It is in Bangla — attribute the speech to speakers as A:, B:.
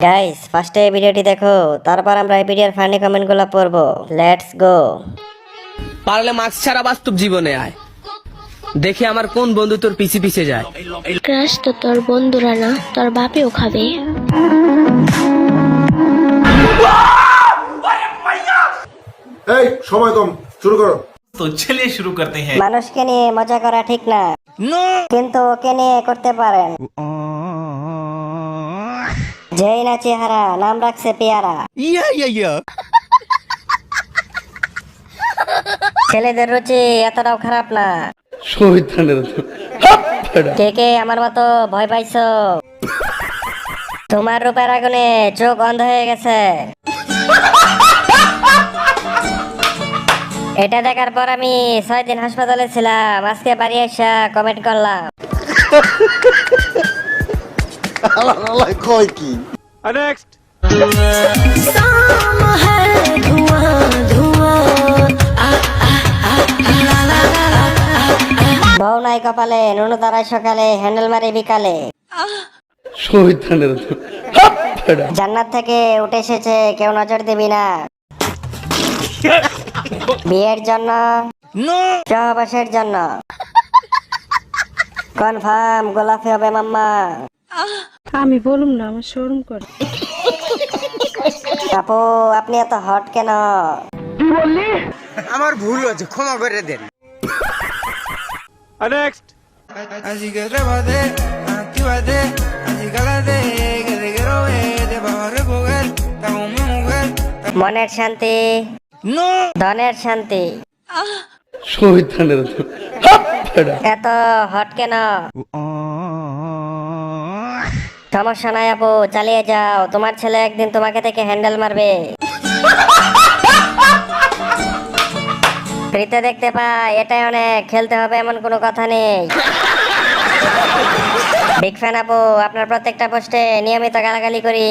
A: গাইস ফার্স্টে ভিডিওটি দেখো, তারপর আমরা এই ভিডিওর ফানি কমেন্টগুলো পড়বো। Let's go.
B: পারলে মাস্ক ছাড়া বাস্তব জীবনে আয়, দেখে আমার কোন বন্ধু তোর পিছে পিছে যায়।
C: ক্রাশ তো তোর বন্ধুরা না, তোর বাপেও খাবে।
D: এই সময় কম, শুরু করো।
E: तो चलिए शुरू करते हैं।
A: মানুষকে নিয়ে মজা করা ঠিক না, কিন্তু ওকে নিয়ে করতে পারেন। যেই না চেহারা, নাম রাখছে পেয়ারা। ছেলেদের রুচি এতটাও খারাপ না। কে কে আমার মতো ভয় পাইছো? তোমার রূপের আগুনে চোখ অন্ধ হয়ে গেছে। এটা দেখার পর আমি 6 দিন হাসপাতালে ছিলাম, আজকে বাড়ি এসে কমেন্ট করলাম।
D: কয় কি
A: বউ নাই কপালে, নুনু তারাই সকালে, হ্যান্ডেল মারি বিকালে। জান্নাত থেকে উঠে এসেছে, কেউ নজর দিবি না। বিয়ের জন্য, সহবাসের জন্য কনফার্ম গোলাপি হবে মাম্মা।
F: আমি বলুম না, আমার শরম করে।
A: আপু আপনি এত হট কেন?
G: আমার ভুল হয়েছে, ক্ষমা করে দেন।
A: মনের শান্তি, ধনের শান্তি। এত হট কেন? সমস্যা নাই আপু, চালিয়ে যাও। তোমার ছেলে একদিন তোমাকে থেকে হ্যান্ডেল মারবে। ফ্রিতে দেখতে পাই, এটাই অনেক। খেলতে হবে এমন কোনো কথা নেই। বিগ ফ্যান আপু, আপনার প্রত্যেকটা পোস্টে নিয়মিত গালাগালি করি।